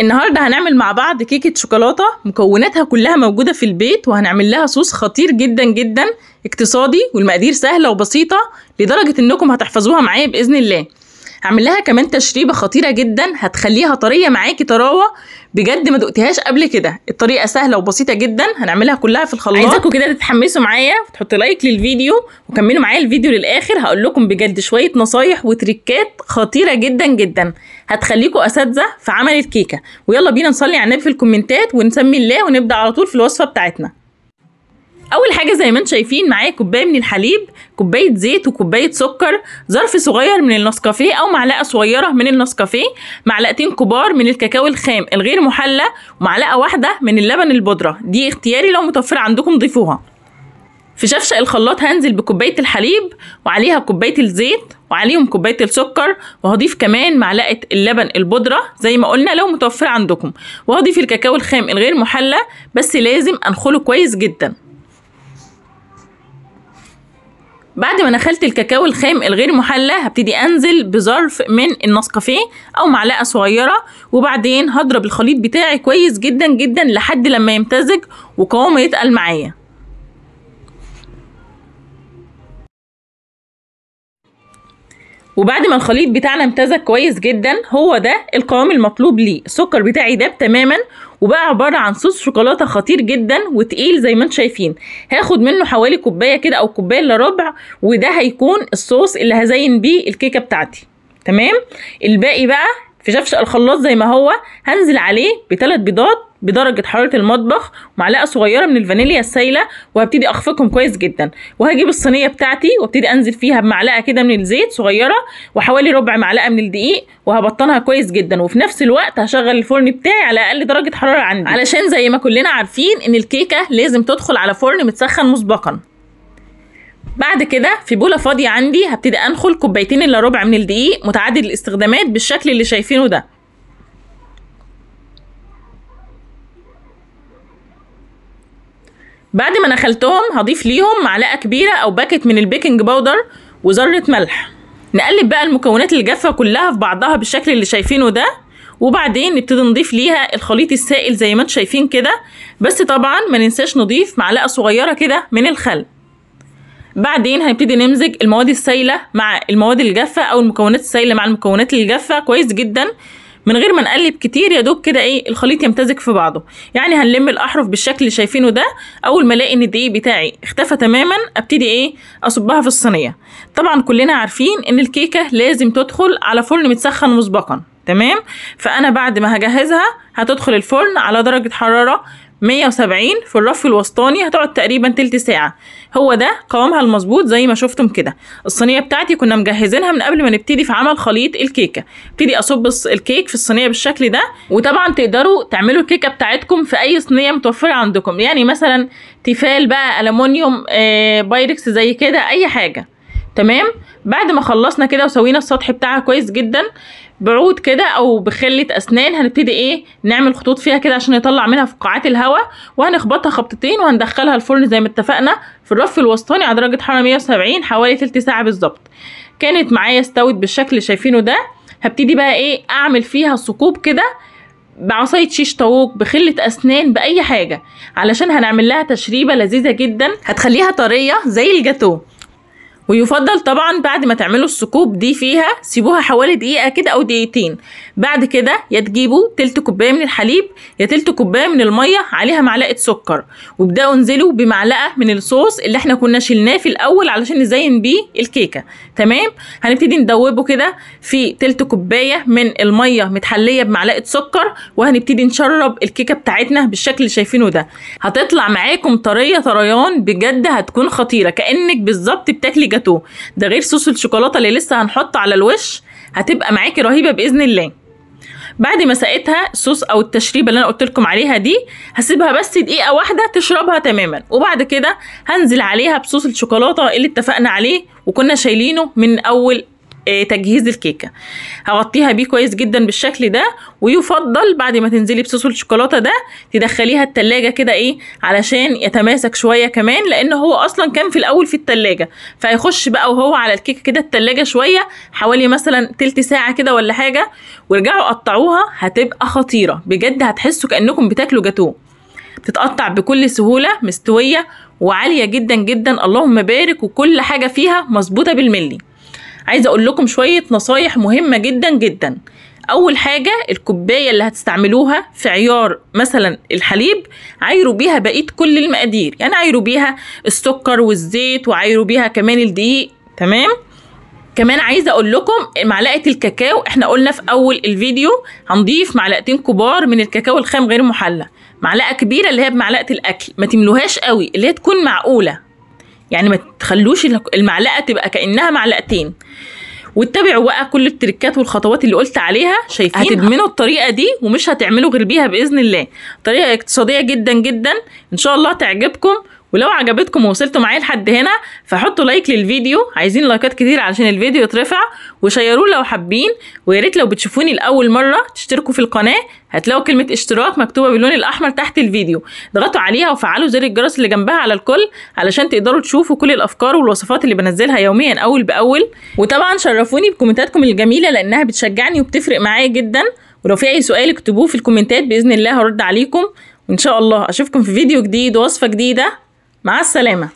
النهارده هنعمل مع بعض كيكة شوكولاتة مكوناتها كلها موجودة في البيت، وهنعمل لها صوص خطير جدا جدا اقتصادي، والمقادير سهلة وبسيطة لدرجة انكم هتحفظوها معايا بإذن الله. هعمل لها كمان تشريبة خطيرة جدا هتخليها طرية معاكي طراوة بجد ما دقتهاش قبل كده. الطريقة سهلة وبسيطة جدا، هنعملها كلها في الخلاط. عايزاكم كده تتحمسوا معايا وتحطوا لايك للفيديو وكملوا معايا الفيديو للآخر. هقول لكم بجد شوية نصايح وتريكات خطيرة جدا جدا هتخليكم أساتذة في عمل الكيكة. ويلا بينا نصلي على النبي في الكومنتات ونسمي الله ونبدأ على طول في الوصفة بتاعتنا. اول حاجه زي ما انتم شايفين معايا كوبايه من الحليب، كوبايه زيت وكوبايه سكر، ظرف صغير من النسكافيه او معلقه صغيره من النسكافيه، معلقتين كبار من الكاكاو الخام الغير محلى، ومعلقه واحده من اللبن البودره. دي اختياري، لو متوفره عندكم ضيفوها. في شفشق الخلاط هنزل بكوبايه الحليب وعليها كوبايه الزيت وعليهم كوبايه السكر، وهضيف كمان معلقه اللبن البودره زي ما قلنا لو متوفره عندكم، وهضيف الكاكاو الخام الغير محلى بس لازم انخله كويس جدا. بعد ما نخلت الكاكاو الخام الغير محلى هبتدي انزل بظرف من النسكافيه او معلقه صغيره، وبعدين هضرب الخليط بتاعي كويس جدا جدا لحد لما يمتزج وقوامه يتقل معايا. وبعد ما الخليط بتاعنا امتزج كويس جدا، هو ده القوام المطلوب ليه. السكر بتاعي داب تماما وبقى عباره عن صوص شوكولاته خطير جدا وتقيل زي ما انتم شايفين. هاخد منه حوالي كوبايه كده او كوبايه الا ربع، وده هيكون الصوص اللي هزين بيه الكيكه بتاعتي. تمام. الباقي بقى في شفشق الخلاط زي ما هو هنزل عليه ب3 بيضات بدرجة حرارة المطبخ ومعلقة صغيرة من الفانيليا السايلة، وهبتدي اخفقهم كويس جدا. وهجيب الصينية بتاعتي وابتدي انزل فيها بمعلقة كده من الزيت صغيرة وحوالي ربع معلقة من الدقيق، وهبطنها كويس جدا. وفي نفس الوقت هشغل الفرن بتاعي على اقل درجة حرارة عندي، علشان زي ما كلنا عارفين ان الكيكة لازم تدخل على فرن متسخن مسبقا. بعد كده في بولة فاضية عندي هبتدي انخل كوبايتين الا ربع من الدقيق متعدد الاستخدامات بالشكل اللي شايفينه ده. بعد ما نخلتهم هضيف ليهم معلقة كبيرة او باكت من البيكنج باودر وذرة ملح. نقلب بقى المكونات الجافة كلها في بعضها بالشكل اللي شايفينه ده، وبعدين نبتدي نضيف ليها الخليط السائل زي ما انتم شايفين كده. بس طبعا ما ننساش نضيف معلقة صغيرة كده من الخل. بعدين هنبتدي نمزج المواد السائلة مع المواد الجافة او المكونات السائلة مع المكونات الجافة كويس جدا من غير ما نقلب كتير، يا دوب كده ايه الخليط يمتزج في بعضه. يعني هنلم الاحرف بالشكل اللي شايفينه ده. اول ما الاقي ان الدقيق بتاعي اختفى تماما ابتدي ايه اصبها في الصينيه. طبعا كلنا عارفين ان الكيكه لازم تدخل على فرن متسخن مسبقا. تمام. فانا بعد ما هجهزها هتدخل الفرن على درجه حراره 170 في الرف الوسطاني، هتقعد تقريبا تلت ساعة. هو ده قوامها المظبوط زي ما شفتم كده. الصينية بتاعتي كنا مجهزينها من قبل ما نبتدي في عمل خليط الكيكة. ابتدي اصب الكيك في الصينية بالشكل ده. وطبعا تقدروا تعملوا الكيكة بتاعتكم في اي صينية متوفرة عندكم، يعني مثلا تيفال بقى، ألمونيوم، بايركس زي كده، اي حاجة. تمام. بعد ما خلصنا كده وسوينا السطح بتاعها كويس جدا بعود كده او بخله اسنان هنبتدي ايه نعمل خطوط فيها كده عشان نطلع منها فقاعات الهواء، وهنخبطها خبطتين وهندخلها الفرن زي ما اتفقنا في الرف الوسطاني على درجه حراره 170 حوالي تلت ساعه بالظبط. كانت معايا استوت بالشكل اللي شايفينه ده. هبتدي بقى ايه اعمل فيها ثقوب كده بعصايه شيش طاووق، بخله اسنان، باي حاجه، علشان هنعمل لها تشريبه لذيذه جدا هتخليها طريه زي الجاتو. ويفضل طبعا بعد ما تعملوا الثقوب دي فيها سيبوها حوالي دقيقة كده او دقيقتين. بعد كده يا تجيبوا تلت كوباية من الحليب يا تلت كوباية من المية عليها معلقة سكر، وابدأوا انزلوا بمعلقة من الصوص اللي احنا كنا شلناه في الاول علشان نزين بيه الكيكة. تمام. هنبتدي ندوبه كده في تلت كوباية من المية متحلية بمعلقة سكر، وهنبتدي نشرب الكيكة بتاعتنا بالشكل اللي شايفينه ده. هتطلع معاكم طرية طريان بجد، هتكون خطيرة كأنك بالظبط بتاكلي جاتو. ده غير صوص الشوكولاته اللي لسه هنحطه على الوش، هتبقى معاكي رهيبه باذن الله. بعد ما سقيتها الصوص او التشريبه اللي انا قلت لكم عليها دي هسيبها بس دقيقه واحده تشربها تماما، وبعد كده هنزل عليها بصوص الشوكولاته اللي اتفقنا عليه وكنا شايلينه من اول تجهيز الكيكه. هغطيها بيه كويس جدا بالشكل ده، ويفضل بعد ما تنزلي بصوص الشوكولاته ده تدخليها التلاجة كده علشان يتماسك شويه كمان، لان هو اصلا كان في الاول في التلاجة، فهيخش بقى وهو على الكيكه كده التلاجة شويه، حوالي مثلا تلت ساعه كده ولا حاجه، وارجعوا قطعوها. هتبقى خطيره بجد، هتحسوا كانكم بتاكلوا جاتوه. بتتقطع بكل سهوله، مستويه وعاليه جدا جدا، اللهم بارك، وكل حاجه فيها مظبوطه بالملي. عايزه اقول لكم شويه نصايح مهمه جدا جدا. اول حاجه، الكوبايه اللي هتستعملوها في عيار مثلا الحليب، عايروا بيها بقيه كل المقادير، يعني عايروا بيها السكر والزيت، وعايروا بيها كمان الدقيق. تمام. كمان عايزه اقول لكم معلقه الكاكاو، احنا قلنا في اول الفيديو هنضيف معلقتين كبار من الكاكاو الخام غير محلى، معلقه كبيره اللي هي بمعلقه الاكل، ما تملوهاش قوي، اللي هي تكون معقوله، يعني ما تخلوش المعلقه تبقى كانها معلقتين. واتبعوا بقى كل التريكات والخطوات اللي قلت عليها. شايفين؟ هتدمنوا الطريقه دي ومش هتعملوا غير بيها باذن الله. طريقه اقتصاديه جدا جدا، ان شاء الله تعجبكم. ولو عجبتكم ووصلتوا معايا لحد هنا فحطوا لايك للفيديو، عايزين لايكات كتير علشان الفيديو يترفع، وشيروه لو حابين. ويا ريت لو بتشوفوني لاول مره تشتركوا في القناه، هتلاقوا كلمه اشتراك مكتوبه باللون الاحمر تحت الفيديو، اضغطوا عليها وفعلوا زر الجرس اللي جنبها على الكل علشان تقدروا تشوفوا كل الافكار والوصفات اللي بنزلها يوميا اول باول. وطبعا شرفوني بكومنتاتكم الجميله لانها بتشجعني وبتفرق معايا جدا. ولو في اي سؤال اكتبوه في الكومنتات باذن الله هرد عليكم، وان شاء الله اشوفكم في فيديو جديد ووصفه جديده. مع السلامة.